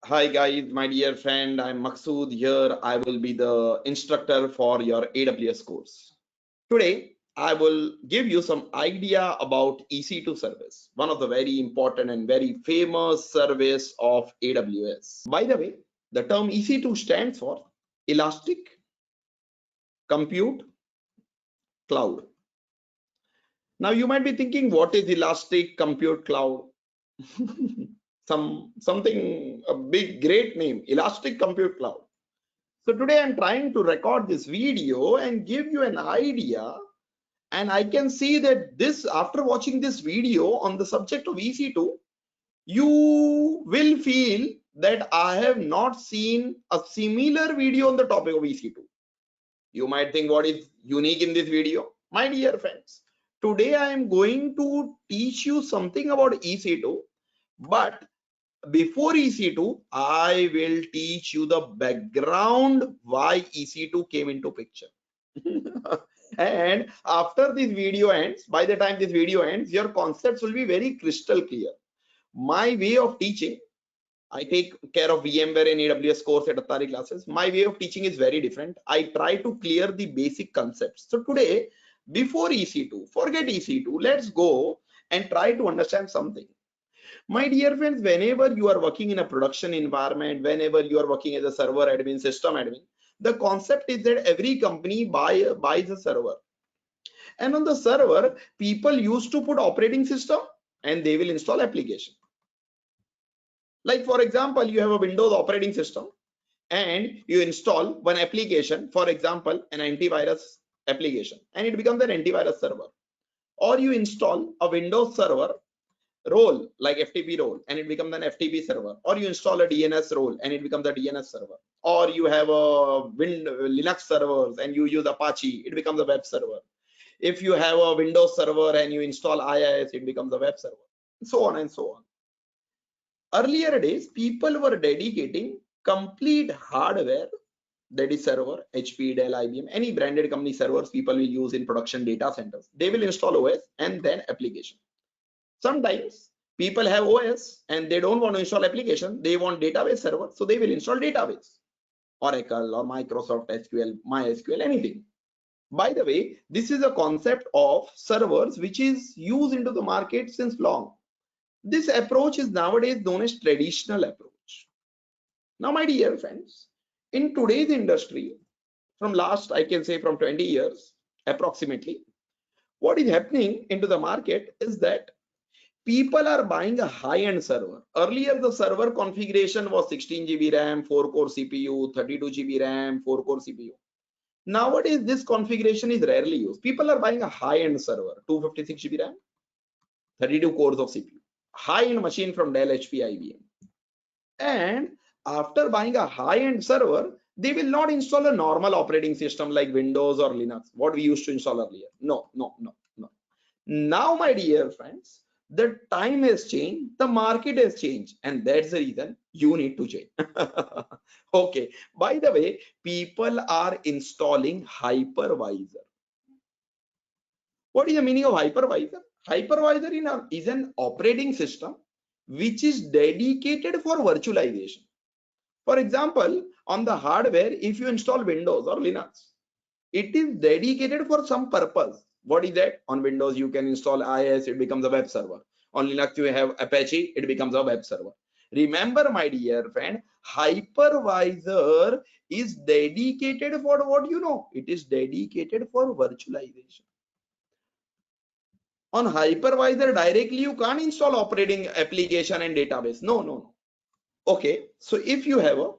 Hi guys, my dear friend, I'm Maksud here. I will be the instructor for your AWS course. Today, I will give you some idea about EC2 service, one of the very important and very famous service of AWS. By the way, the term EC2 stands for Elastic Compute Cloud. Now you might be thinking, what is Elastic Compute Cloud? Something a big great name, Elastic Compute Cloud. So today I'm trying to record this video and give you an idea, and I can see that this, after watching this video on the subject of EC2, you will feel that I have not seen a similar video on the topic of EC2. You might think, what is unique in this video? My dear friends, today I am going to teach you something about EC2, but before EC2, I will teach you the background why EC2 came into picture. And after this video ends, by the time this video ends, your concepts will be very crystal clear. My way of teaching, I take care of VMware and AWS course at Attari Classes. My way of teaching is very different. I try to clear the basic concepts. So today, before EC2, forget EC2, let's go and try to understand something. My dear friends, whenever you are working in a production environment, whenever you are working as a server admin, system admin, the concept is that every company buys a server. And on the server, people used to put operating system and they will install application. Like for example, you have a Windows operating system and you install one application, for example, an antivirus application, and it becomes an antivirus server. Or you install a Windows server role like FTP role and it becomes an FTP server, or you install a DNS role and it becomes a DNS server, or you have a Linux servers and you use Apache, it becomes a web server. If you have a Windows server and you install IIS, it becomes a web server, so on and so on. Earlier days, people were dedicating complete hardware, that is server, HP, Dell, IBM, any branded company servers people will use in production data centers. They will install OS and then application. Sometimes people have OS and they don't want to install application, they want database server, so they will install database, Oracle or Microsoft SQL, MySQL, anything. By the way, this is a concept of servers which is used into the market since long. This approach is nowadays known as traditional approach. Now, my dear friends, in today's industry, from last, I can say from 20 years approximately, what is happening into the market is that people are buying a high-end server. Earlier, the server configuration was 16 GB RAM, 4-core CPU, 32 GB RAM, 4-core CPU. Nowadays, this configuration is rarely used. People are buying a high-end server, 256 GB RAM, 32 cores of CPU, high-end machine from Dell, HP, IBM. And after buying a high-end server, they will not install a normal operating system like Windows or Linux, what we used to install earlier. No. Now, my dear friends, the time has changed, the market has changed, and that's the reason you need to change. Okay, by the way, people are installing hypervisor. What is the meaning of hypervisor? Hypervisor is an operating system which is dedicated for virtualization. For example, on the hardware, if you install Windows or Linux, it is dedicated for some purpose. What is that? On Windows, you can install IIS, it becomes a web server. On Linux, you have Apache, it becomes a web server. Remember, my dear friend, hypervisor is dedicated for what you know? It is dedicated for virtualization. On hypervisor, directly you can't install operating application and database. No. Okay, so if you have a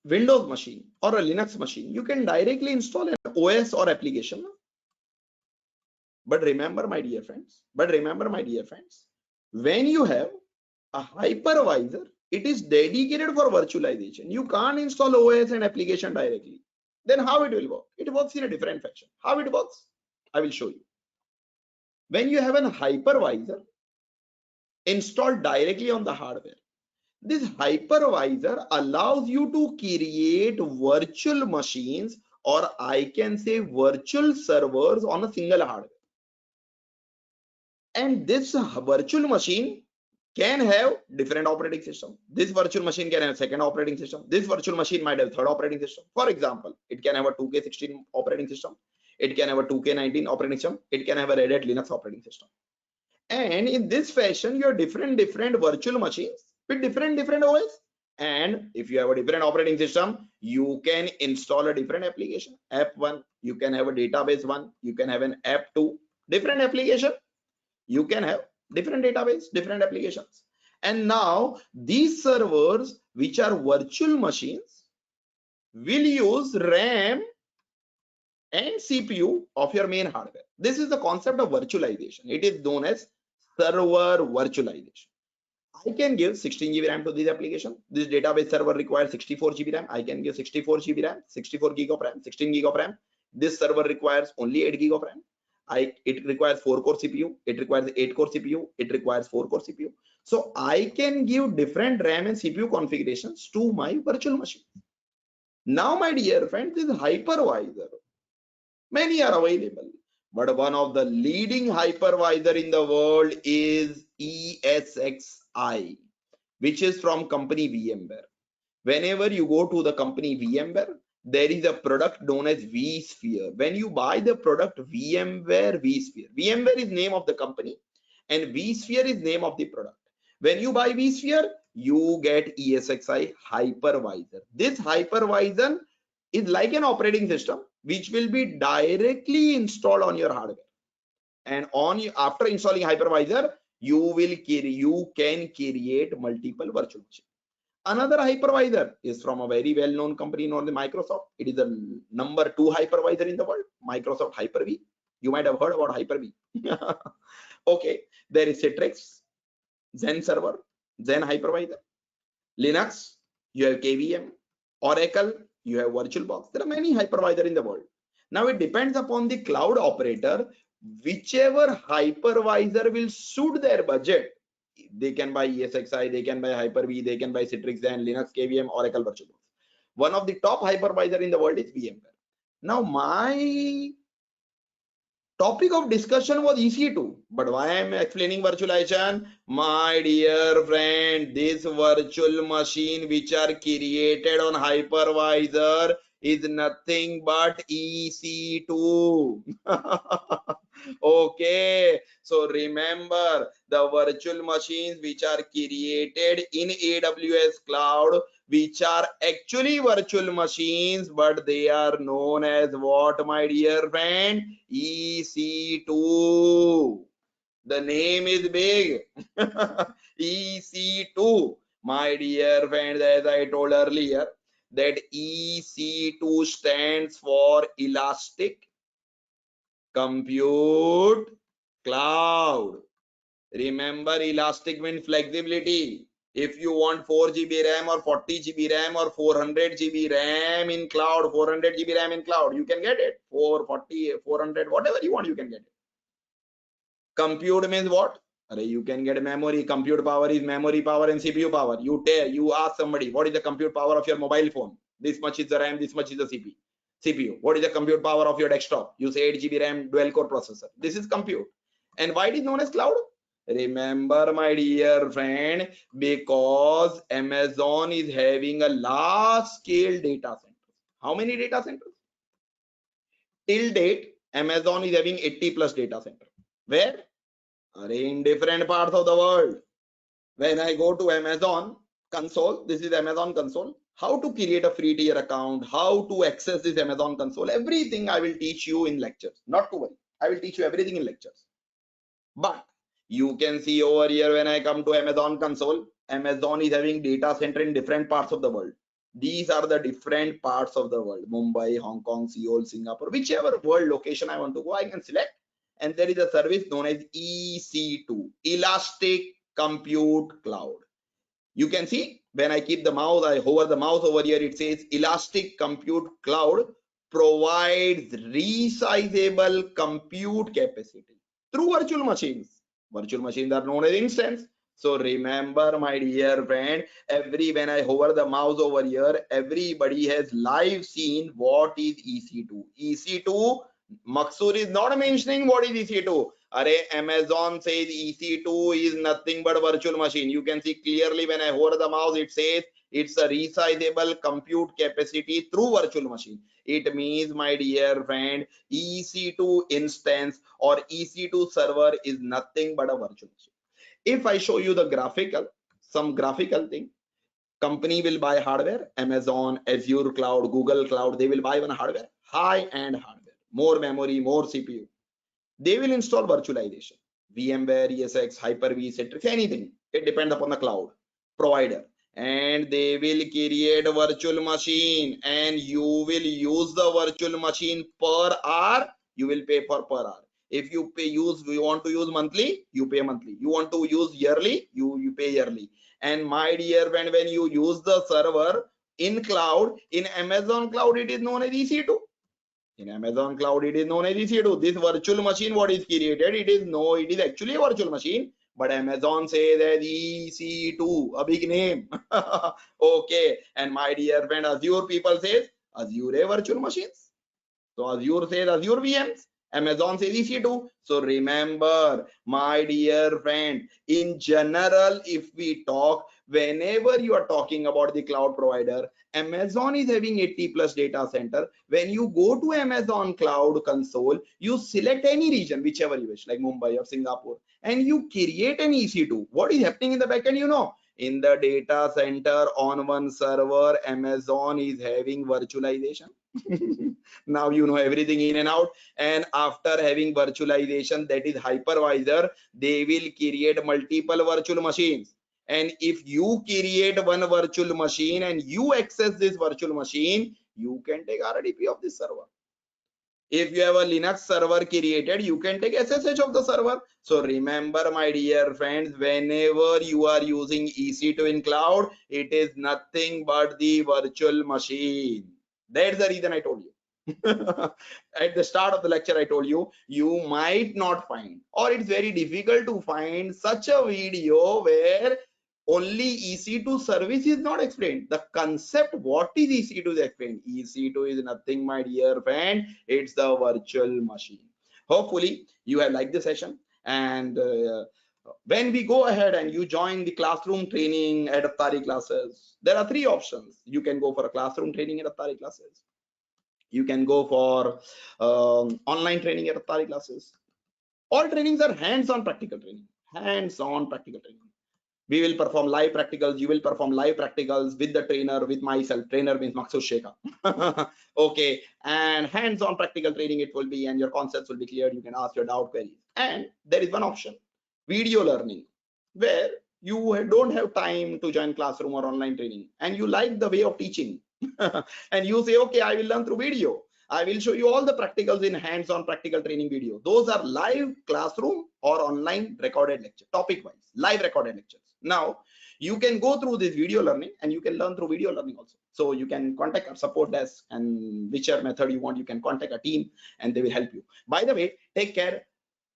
Windows machine or a Linux machine, you can directly install an OS or application. But remember, my dear friends, when you have a hypervisor, it is dedicated for virtualization. You can't install OS and application directly. Then how it will work? It works in a different fashion. How it works? I will show you. When you have a hypervisor installed directly on the hardware, this hypervisor allows you to create virtual machines, or I can say virtual servers on a single hardware. And this virtual machine can have different operating system. This virtual machine can have second operating system. This virtual machine might have third operating system. For example, it can have a 2K16 operating system. It can have a 2K19 operating system. It can have a Red Hat Linux operating system. And in this fashion, you have different virtual machines with different OS. And if you have a different operating system, you can install a different application. App 1, you can have a database 1, you can have an app 2, different application. You can have different database, different applications. And now these servers, which are virtual machines, will use RAM and CPU of your main hardware. This is the concept of virtualization. It is known as server virtualization. I can give 16 GB RAM to this application. This database server requires 64 GB RAM. I can give 64 GB RAM, 64 GB of RAM, 16 GB of RAM. This server requires only 8 GB of RAM. It requires 4-core CPU. It requires 8-core CPU. It requires 4-core CPU. So I can give different RAM and CPU configurations to my virtual machine. Now, my dear friends, this hypervisor, many are available, but one of the leading hypervisor in the world is ESXi, which is from company VMware. Whenever you go to the company VMware, there is a product known as vSphere. When you buy the product VMware vSphere, VMware is name of the company and vSphere is name of the product. When you buy vSphere, you get ESXi hypervisor. This hypervisor is like an operating system which will be directly installed on your hardware. And after installing hypervisor, you can create multiple virtual machines. Another hypervisor is from a very well-known company known as Microsoft. It is the number 2 hypervisor in the world, Microsoft Hyper-V. You might have heard about Hyper-V. Okay, there is Citrix, Zen Server, Zen Hypervisor, Linux, you have KVM, Oracle, you have VirtualBox. There are many hypervisors in the world. Now it depends upon the cloud operator, whichever hypervisor will suit their budget. They can buy ESXi, they can buy Hyper-V, they can buy Citrix, Zen, Linux, KVM, Oracle, VirtualBox. One of the top hypervisor in the world is VMware. Now my topic of discussion was EC2, but why I am explaining virtualization? My dear friend, this virtual machine which are created on hypervisor is nothing but EC2. Okay, so remember the virtual machines which are created in AWS Cloud, which are actually virtual machines, but they are known as what, my dear friend? EC2. The name is big. EC2. My dear friends, as I told earlier, that EC2 stands for Elastic Compute Cloud. Remember, elastic means flexibility. If you want 4 GB RAM or 40 GB RAM or 400 GB RAM in cloud, 400 GB RAM in cloud, you can get it. 440, 400, whatever you want, you can get it. Compute means what? You can get memory. Compute power is memory power and CPU power. You ask somebody, what is the compute power of your mobile phone? This much is the RAM, this much is the CPU. What is the compute power of your desktop? You say 8 GB RAM dual core processor. This is compute. And why it is known as cloud? Remember, my dear friend, because Amazon is having a large scale data center. How many data centers? Till date, Amazon is having 80 plus data center. Where? In different parts of the world. When I go to Amazon console, this is Amazon console, how to create a free tier account, how to access this Amazon console, everything I will teach you in lectures. Not to worry, I will teach you everything in lectures. But you can see over here, when I come to Amazon console, Amazon is having data center in different parts of the world. These are the different parts of the world: Mumbai, Hong Kong, Seoul, Singapore, whichever world location I want to go, I can select. And there is a service known as EC2, Elastic Compute Cloud. You can see when I keep the mouse, I hover the mouse over here, it says Elastic Compute Cloud provides resizable compute capacity through virtual machines. Virtual machines are known as instance. So remember, my dear friend, when I hover the mouse over here, everybody has live seen what is EC2. EC2 Maqsood is not mentioning what is EC2. Amazon says EC2 is nothing but virtual machine. You can see clearly when I hover the mouse, it says it's a resizable compute capacity through virtual machine. It means, my dear friend, EC2 instance or EC2 server is nothing but a virtual machine. If I show you the some graphical thing, company will buy hardware, Amazon, Azure Cloud, Google Cloud, they will buy one hardware, high-end hardware, more memory, more CPU. They will install virtualization, VMware, ESX, Hyper-V, Citrix, anything. It depends upon the cloud provider. And they will create a virtual machine and you will use the virtual machine per hour. You will pay per hour. If you want to use monthly, you pay monthly. You want to use yearly, you pay yearly. And my dear friend, when you use the server in cloud, in Amazon cloud, it is known as EC2. In Amazon cloud, it is known as EC2. This virtual machine, what is created, it is actually a virtual machine, but Amazon says that EC2, a big name. Okay, and my dear friend, Azure people says Azure virtual machines. So Azure says Azure VMs, Amazon says EC2. So remember, my dear friend, in general, if we talk, whenever you are talking about the cloud provider, Amazon is having 80 plus data center. When you go to Amazon Cloud Console, you select any region, whichever you wish, like Mumbai or Singapore, and you create an EC2. What is happening in the backend, you know? In the data center on one server, Amazon is having virtualization. Now you know everything in and out. And after having virtualization, that is hypervisor, they will create multiple virtual machines. And if you create one virtual machine and you access this virtual machine, you can take RDP of this server. If you have a Linux server created, you can take SSH of the server. So remember, my dear friends, whenever you are using EC2 in cloud, it is nothing but the virtual machine. That's the reason I told you. At the start of the lecture, I told you, you might not find, or it's very difficult to find such a video where only EC2 service is not explained. The concept, what is EC2 is explained. EC2 is nothing, my dear friend, it's the virtual machine. Hopefully you have liked the session, and when we go ahead and you join the classroom training at Attari Classes, there are three options. You can go for a classroom training at Attari Classes. You can go for online training at Attari Classes. All trainings are hands-on practical training. Hands-on practical training. We will perform live practicals. You will perform live practicals with the trainer, with myself. Trainer means Maqsood Sheikha. Okay, and hands-on practical training it will be, and your concepts will be clear. You can ask your doubt queries. And there is one option, video learning, where you don't have time to join classroom or online training, and you like the way of teaching. And you say, okay, I will learn through video. I will show you all the practicals in hands-on practical training video. Those are live classroom or online recorded lecture, topic wise, live recorded lectures. Now you can go through this video learning and you can learn through video learning also. So you can contact our support desk, and whichever method you want, you can contact a team and they will help you. By the way, take care.